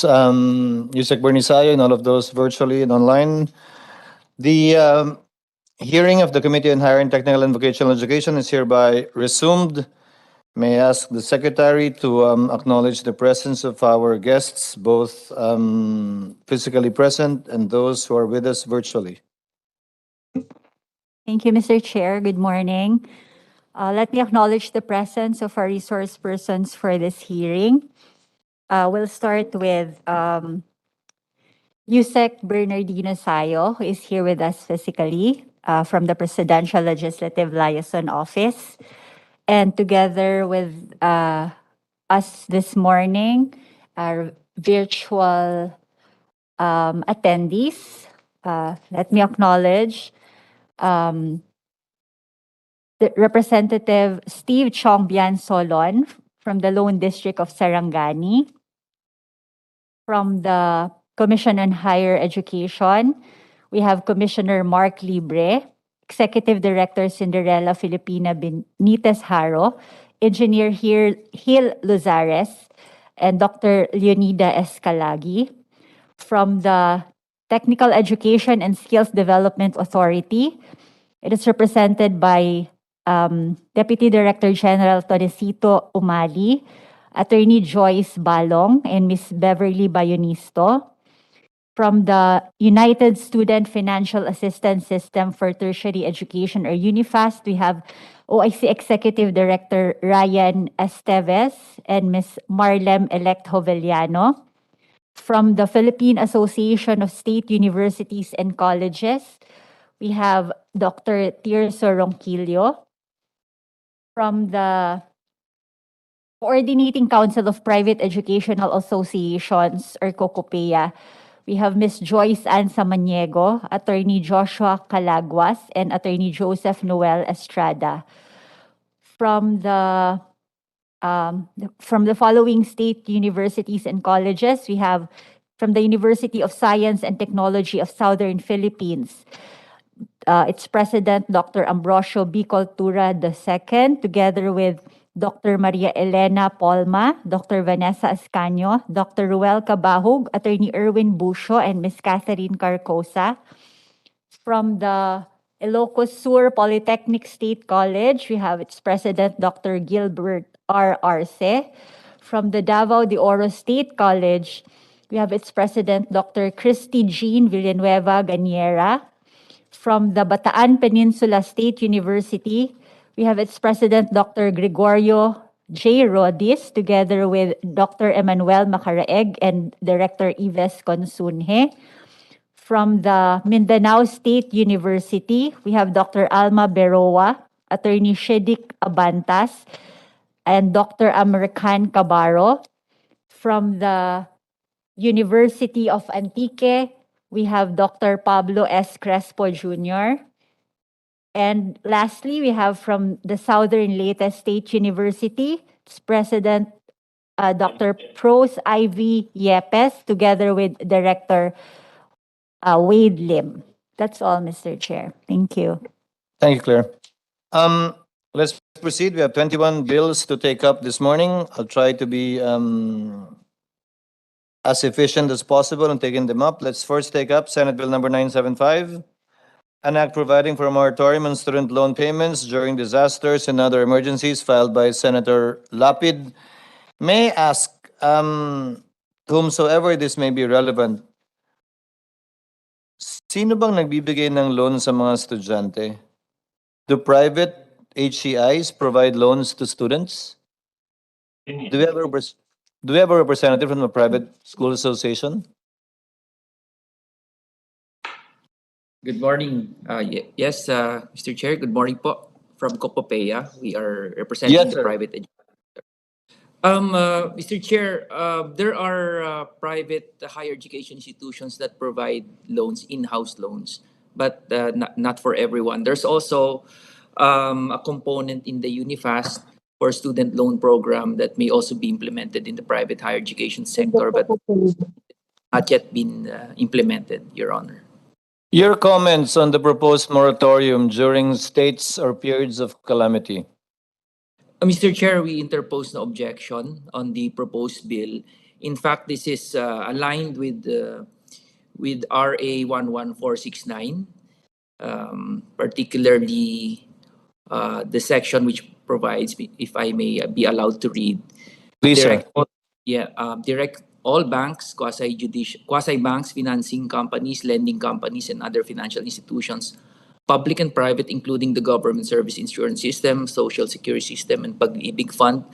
Yusek Bernisayo, and all of those virtually and online. The hearing of the Committee on Higher and Technical and Vocational Education is hereby resumed. May I ask the Secretary to acknowledge the presence of our guests, both physically present and those who are with us virtually. Thank you, Mr. Chair. Good morning. Let me acknowledge the presence of our resource persons for this hearing. We'll start with Yusek Bernardino Sayo, who is here with us physically from the Presidential Legislative Liaison Office. And together with us this morning, our virtual attendees, let me acknowledge the Representative Steve Chongbian Solon from the Lone District of Sarangani, from the Commission on Higher Education, we have Commissioner Mark Libre, Executive Director Cinderella Filipina Benitez Haro, Engineer Hil Luzares, and Dr. Leonida Escalagi. From the Technical Education and Skills Development Authority, it is represented by Deputy Director General Tonesito Umali, Attorney Joyce Balong, and Ms. Beverly Bayonisto. From the United Student Financial Assistance System for Tertiary Education, or UNIFAST, we have OIC Executive Director Ryan Esteves and Ms. Marlem Elect Hoveliano. From the Philippine Association of State Universities and Colleges, we have Dr. Tirso Ronquillo. From the Coordinating Council of Private Educational Associations, or COCOPEA, we have Ms. Joyce Ann Samaniego, Attorney Joshua Calaguas, and Attorney Joseph Noel Estrada. From the following state universities and colleges, we have from the University of Science and Technology of Southern Philippines, its President, Dr. Ambrosio B. Cultura II, together with Dr. Maria Elena Polma, Dr. Vanessa Ascanio, Dr. Ruel Cabahug, Attorney Erwin Busio, and Ms. Catherine Carcosa. From the Ilocos Sur Polytechnic State College, we have its President, Dr. Gilbert R. Arce. From the Davao de Oro State College, we have its President, Dr. Christy Jean Villanueva Ganiera. From the Bataan Peninsula State University, we have its President, Dr. Gregorio J. Rodis, together with Dr. Emmanuel Macaraeg and Director Ives Consunje. From the Mindanao State University, we have Dr. Alma Beroa, Attorney Shedik Abantas, and Dr. American Cabarro. From the University of Antique, we have Dr. Pablo S. Crespo Jr. And lastly, we have from the Southern Leyte State University, its President, Dr. Pros Ivy Yepes, together with Director Wade Lim. That's all, Mr. Chair. Thank you. Thank you, Claire. Let's proceed. We have 21 bills to take up this morning. I'll try to be as efficient as possible in taking them up. Let's first take up Senate Bill number 975, an act providing for a moratorium on student loan payments during disasters and other emergencies, filed by Senator Lapid. May I ask, whomsoever this may be relevant, sino bang nagbibigay ng loan sa mga estudyante? Do private HCIs provide loans to students? Do we have a representative from the private school association? Good morning. Yes, Mr. Chair, good morning po. From COCOPEA, we are representing Yes, the sir. private education. Mr. Chair, there are private higher education institutions that provide loans, in-house loans, but not for everyone. There's also a component in the UNIFAST for student loan program that may also be implemented in the private higher education sector, but not yet been implemented, Your Honor. Your comments on the proposed moratorium during states or periods of calamity. Mr. Chair, we interpose no objection on the proposed bill In fact, this is aligned with RA 11469, particularly the section which provides, if I may be allowed to read, Please, sir. direct all banks, quasi banks, financing companies, lending companies, and other financial institutions, public and private, including the government service insurance system, social security system, and Pag-ibig Fund,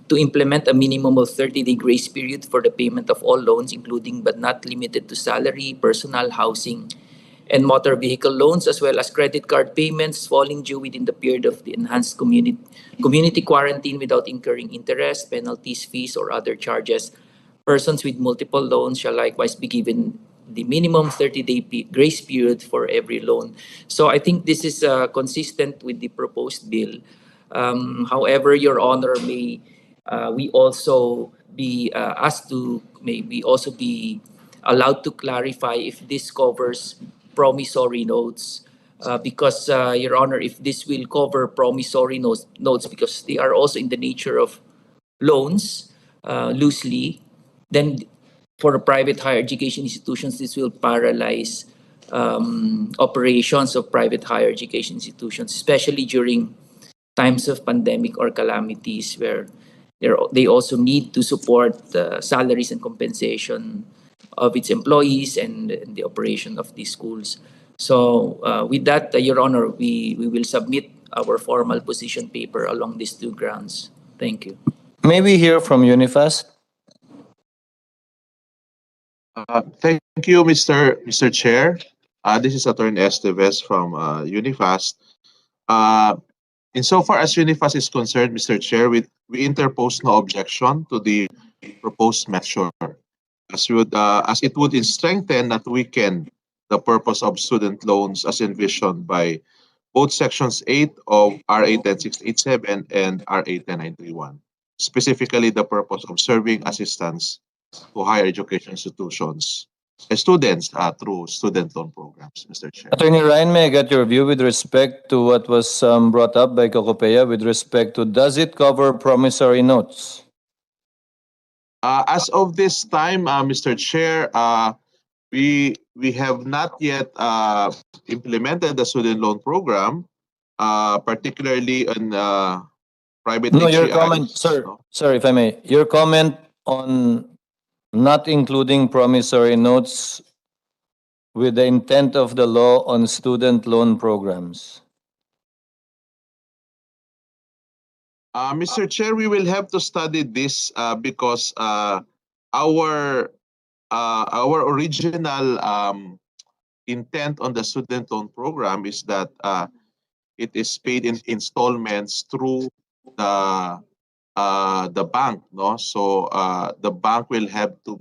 to implement a minimum of 30-day grace period for the payment of all loans, including but not limited to salary, personal, housing, and motor vehicle loans, as well as credit card payments falling due within the period of the enhanced community quarantine without incurring interest, penalties, fees, or other charges. Persons with multiple loans shall likewise be given the minimum 30-day grace period for every loan. So I think this is consistent with the proposed bill. However, Your Honor, we also be asked to, may we also be allowed to clarify if this covers promissory notes, because, Your Honor, if this will cover promissory notes because they are also in the nature of loans, loosely, then for the private higher education institutions, this will paralyze operations of private higher education institutions, especially during times of pandemic or calamities where they also need to support the salaries and compensation of its employees and the operation of these schools. So with that, Your Honor, we will submit our formal position paper along these two grounds. Thank you. May we hear from Unifast? Thank you, Mr. Chair. This is Attorney Esteves from Unifast. Insofar as Unifast is concerned, Mr. Chair, we interpose no objection to the proposed measure, as it would strengthen, not weaken, the purpose of student loans as envisioned by both Sections 8 of RA 10687 and RA 10931, specifically the purpose of serving assistance to higher education institutions and students through student loan programs, Mr. Chair. Attorney Ryan, may I get your view with respect to what was brought up by Cocopea with respect to, does it cover promissory notes? As of this time, Mr. Chair, we have not yet implemented the student loan program, particularly on private No, your HCIs, comment, sir, no? sir, if I may, your comment on not including promissory notes with the intent of the law on student loan programs. Mr. Chair, we will have to study this because our original intent on the student loan program is that it is paid in installments through the bank, no? So the bank will have to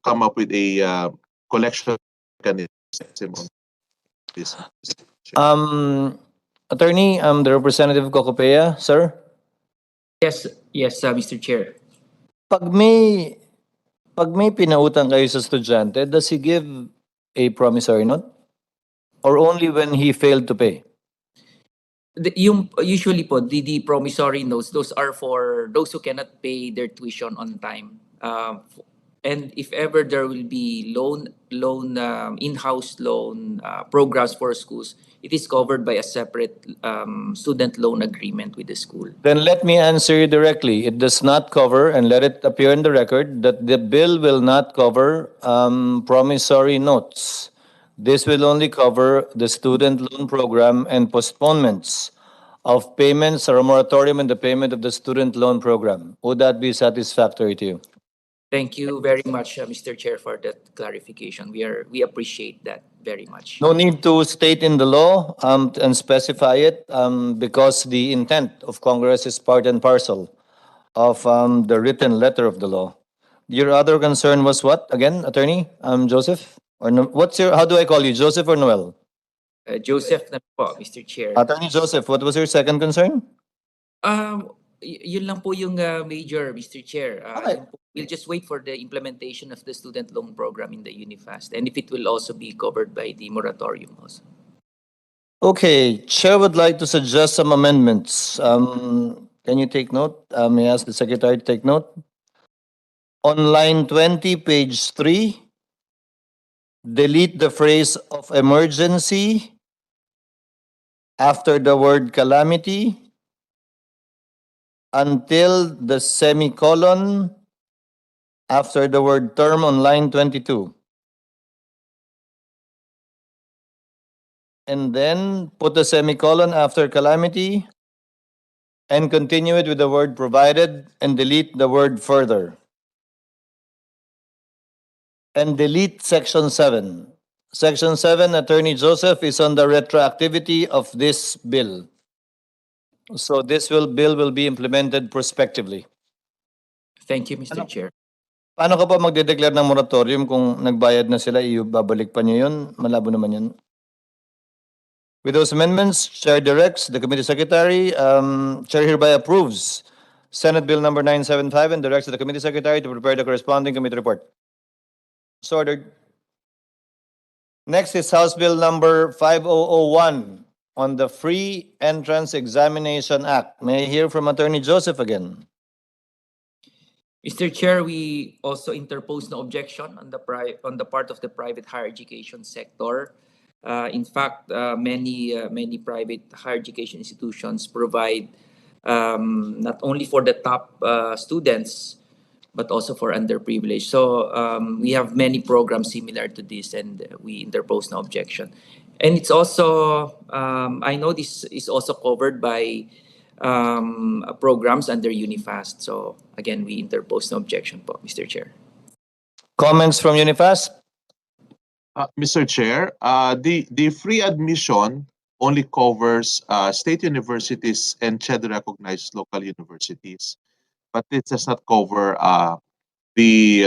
come up with a collection mechanism on this. Mr. Chair. Attorney, the representative of Cocopea, sir. Yes, Mr. Chair. Pag may pinautang kayo sa estudyante, does he give a promissory note? Or only when he failed to pay? Usually po, the promissory notes, those are for those who cannot pay their tuition on time. And if ever there will be in-house loan programs for schools, it is covered by a separate student loan agreement with the school. Then let me answer you directly. It does not cover, and let it appear in the record, that the bill will not cover promissory notes. This will only cover the student loan program and postponements of payments or a moratorium in the payment of the student loan program. Would that be satisfactory to you? Thank you very much, Mr. Chair, for that clarification. We appreciate that very much. No need to state in the law and specify it because the intent of Congress is part and parcel of the written letter of the law. Your other concern was what again, Attorney Joseph? Or no, how do I call you, Joseph or Noel? Joseph na po, Mr. Chair. Attorney Joseph, what was your second concern? Yun lang po yung major, Mr. Chair. Okay. We'll just wait for the implementation of the student loan program in the Unifast and if it will also be covered by the moratorium also. Okay, Chair would like to suggest some amendments. Can you take note? May I ask the Secretary to take note? On line 20, page 3, delete the phrase of emergency after the word calamity until the semicolon after the word term on line 22. And then put a semicolon after calamity and continue it with the word provided and delete the word further. And delete section 7. Section 7, Attorney Joseph, is on the retroactivity of this bill. So this bill will be implemented prospectively. Thank you, Mr. Ano? Chair. Paano ka pa magde-declare ng moratorium kung nagbayad na sila, ibabalik pa niyo yun? Malabo naman yun. With those amendments, Chair directs the committee secretary, Chair hereby approves Senate Bill number 975 and directs the committee secretary to prepare the corresponding committee report. So ordered. Next is House Bill number 5001 on the Free Entrance Examination Act. May I hear from Attorney Joseph again? Mr. Chair, we also interpose no objection on the part of the private higher education sector. In fact, many private higher education institutions provide not only for the top students but also for underprivileged. So we have many programs similar to this, and we interpose no objection. And it's also I know this is also covered by programs under Unifast. So again, we interpose no objection po, Mr. Chair. Comments from Unifast? Mr. Chair, the free admission only covers state universities and CHED-recognized local universities, but it does not cover the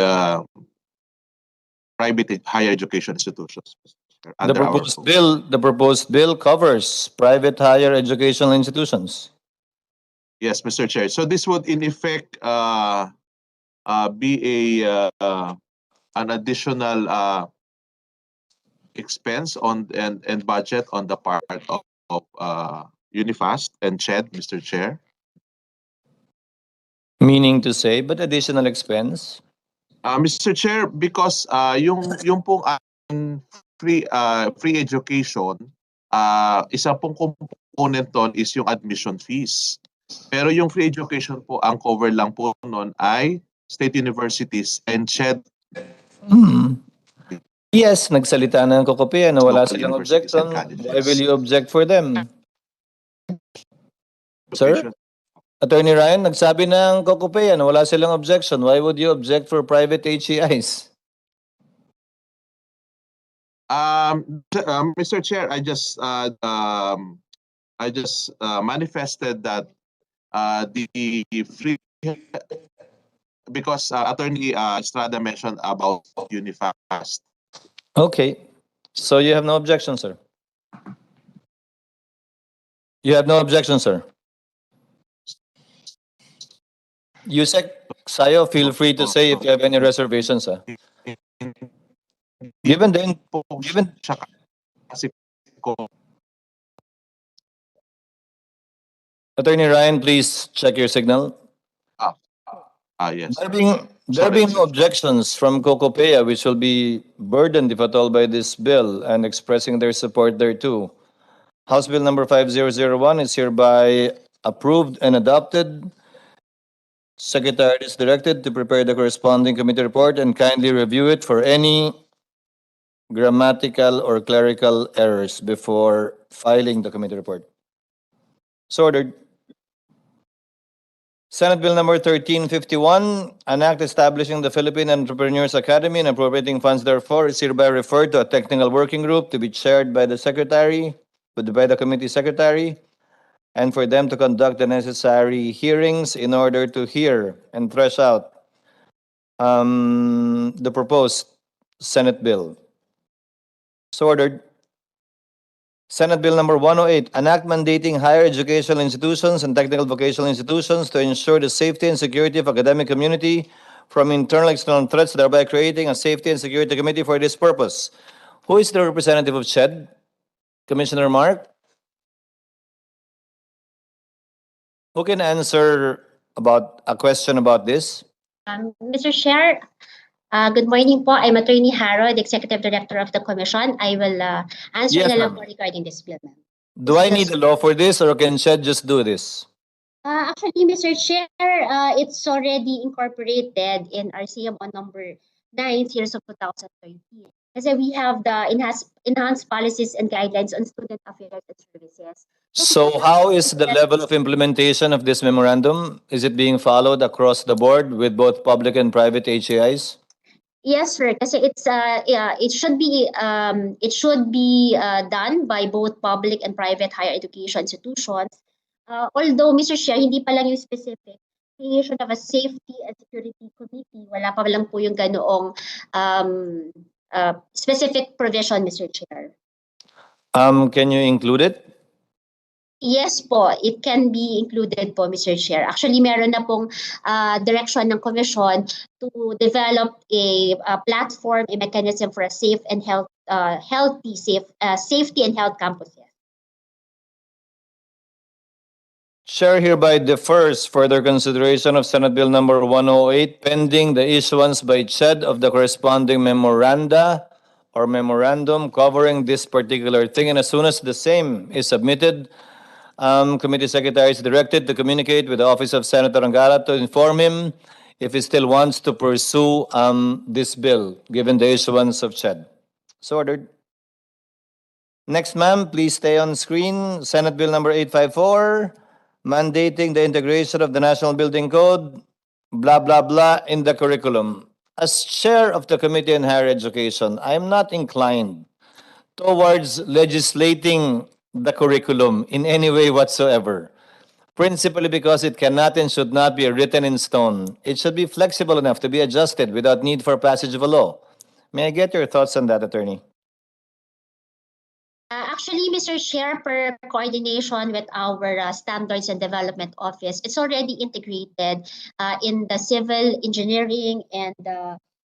private higher education institutions. Mr. Chair, The under our proposed bill covers private higher educational institutions. Yes, Mr. Chair. So this would in effect be an additional expense on and budget on the part of Unifast and CHED, Mr. Chair. Meaning to say, but additional expense? Mr. Chair, because yung pong free education, isa pong component doon is yung admission fees. Pero yung free education po, ang cover lang po noon ay state universities and CHED. Yes, nagsalita na ang Kokopia na wala Local silang universities and objection. colleges. Why will you object for them? Sir? Education. Attorney Ryan, nagsabi ng Kokopia na wala silang objection. Why would you object for private HEIs? Mr. Chair, I just manifested that the free, because Attorney Estrada mentioned about Unifast. Okay. So you have no objection, sir? You have no objection, sir? Yusek Sayo, feel free to say if you have any reservations, sir. Given the Attorney Ryan, please check your signal. Yes. There being no objections from Kokopea, which will be burdened, if at all, by this bill and expressing their support thereto. House Bill number 5001 is hereby approved and adopted. Secretary is directed to prepare the corresponding committee report and kindly review it for any grammatical or clerical errors before filing the committee report. So ordered. Senate Bill number 1351, an act establishing the Philippine Entrepreneurs Academy and appropriating funds therefore, is hereby referred to a technical working group to be chaired by the secretary, by the committee secretary, and for them to conduct the necessary hearings in order to hear and thresh out the proposed Senate bill. So ordered. Senate Bill number 108, an act mandating higher educational institutions and technical vocational institutions to ensure the safety and security of academic community from internal and external threats, thereby creating a safety and security committee for this purpose. Who is the representative of CHED? Commissioner Mark? Who can answer about a question about this? Mr. Chair, good morning po. I'm Attorney Haro, the Executive Director of the Commission. I will answer Yes, na lang ma'am. po regarding this bill, ma'am. Do I need a law for this, or can Shed just do this? Actually, Mr. Chair, it's already incorporated in our CMO number 9, series of 2013. Kasi we have the enhanced policies and guidelines on student affairs and services. So how is the level of implementation of this memorandum? Is it being followed across the board with both public and private HAIs? Yes, sir. Kasi it should be done by both public and private higher education institutions. Although, Mr. Chair, hindi pa lang yung specific creation of a safety and security committee. Wala pa lang po yung ganoong specific provision, Mr. Chair. Can you include it? Yes po, it can be included po, Mr. Chair. Actually, meron na pong direction ng Commission to develop a platform, a mechanism for a safe and safety and health campuses. Chair hereby defers further consideration of Senate Bill number 108 pending the issuance by CHED of the corresponding memoranda or memorandum covering this particular thing, and as soon as the same is submitted, committee secretary is directed to communicate with the office of Senator Angara to inform him if he still wants to pursue this bill, given the issuance of CHED. So ordered. Next, ma'am, please stay on screen. Senate Bill number 854, mandating the integration of the National Building Code, blah, blah, blah, in the curriculum. As chair of the Committee on Higher Education, I'm not inclined towards legislating the curriculum in any way whatsoever, principally because it cannot and should not be written in stone. It should be flexible enough to be adjusted without need for passage of a law. May I get your thoughts on that, Attorney? Actually, Mr. Chair, per coordination with our Standards and Development Office, it's already integrated in the civil engineering and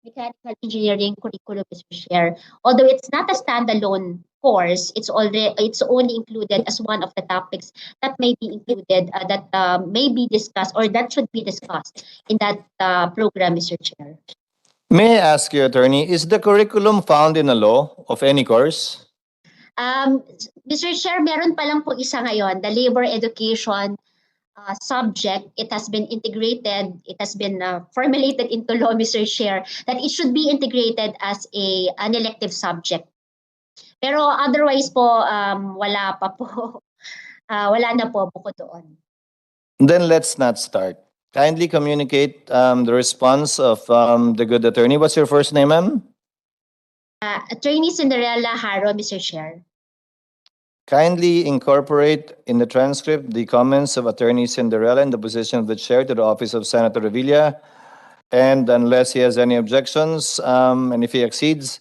mechanical engineering curriculum, Mr. Chair. Although it's not a standalone course, it's only included as one of the topics that may be included, that may be discussed or that should be discussed in that program, Mr. Chair. May I ask you, Attorney, is the curriculum found in a law of any course? Mr. Chair, meron pa lang po isa ngayon, the labor education subject. It has been integrated, it has been formulated into law, Mr. Chair, that it should be integrated as an elective subject. Pero otherwise po, wala pa po. Wala na po bukod doon. Then let's not start. Kindly communicate the response of the good attorney. What's your first name, ma'am? Attorney Cinderella Haro, Mr. Chair. Kindly incorporate in the transcript the comments of Attorney Cinderella in the position of the chair to the office of Senator Revilla. And unless he has any objections, and if he exceeds,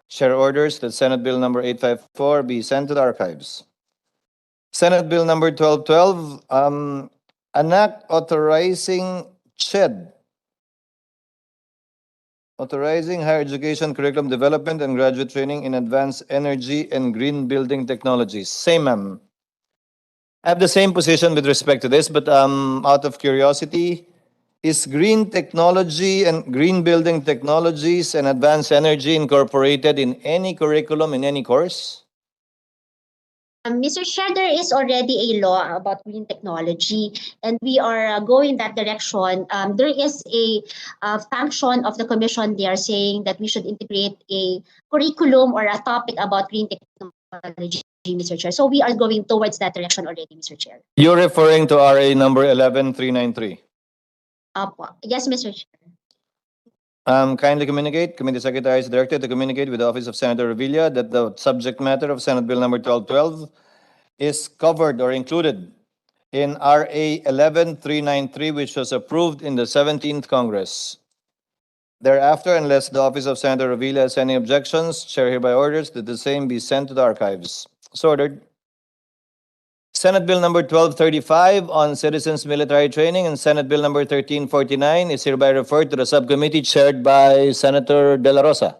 chair orders that Senate Bill number 854 be sent to the archives. Senate Bill number 1212, an act authorizing CHED, authorizing higher education curriculum development and graduate training in advanced energy and green building technologies. Same, ma'am. I have the same position with respect to this, but out of curiosity, is green technology and green building technologies and advanced energy incorporated in any curriculum in any course? Mr. Chair, there is already a law about green technology, and we are going that direction. There is a function of the Commission there saying that we should integrate a curriculum or a topic about green technology, Mr. Chair. So we are going towards that direction already, Mr. Chair. You're referring to RA number 11393. Yes, Mr. Chair. Kindly communicate, Committee Secretary is directed to communicate with the Office of Senator Revilla that the subject matter of Senate Bill number 1212 is covered or included in RA 11393, which was approved in the 17th Congress. Thereafter, unless the Office of Senator Revilla has any objections, Chair hereby orders that the same be sent to the archives. So ordered. Senate Bill number 1235 on citizens military training and Senate Bill number 1349 is hereby referred to the subcommittee chaired by Senator De La Rosa.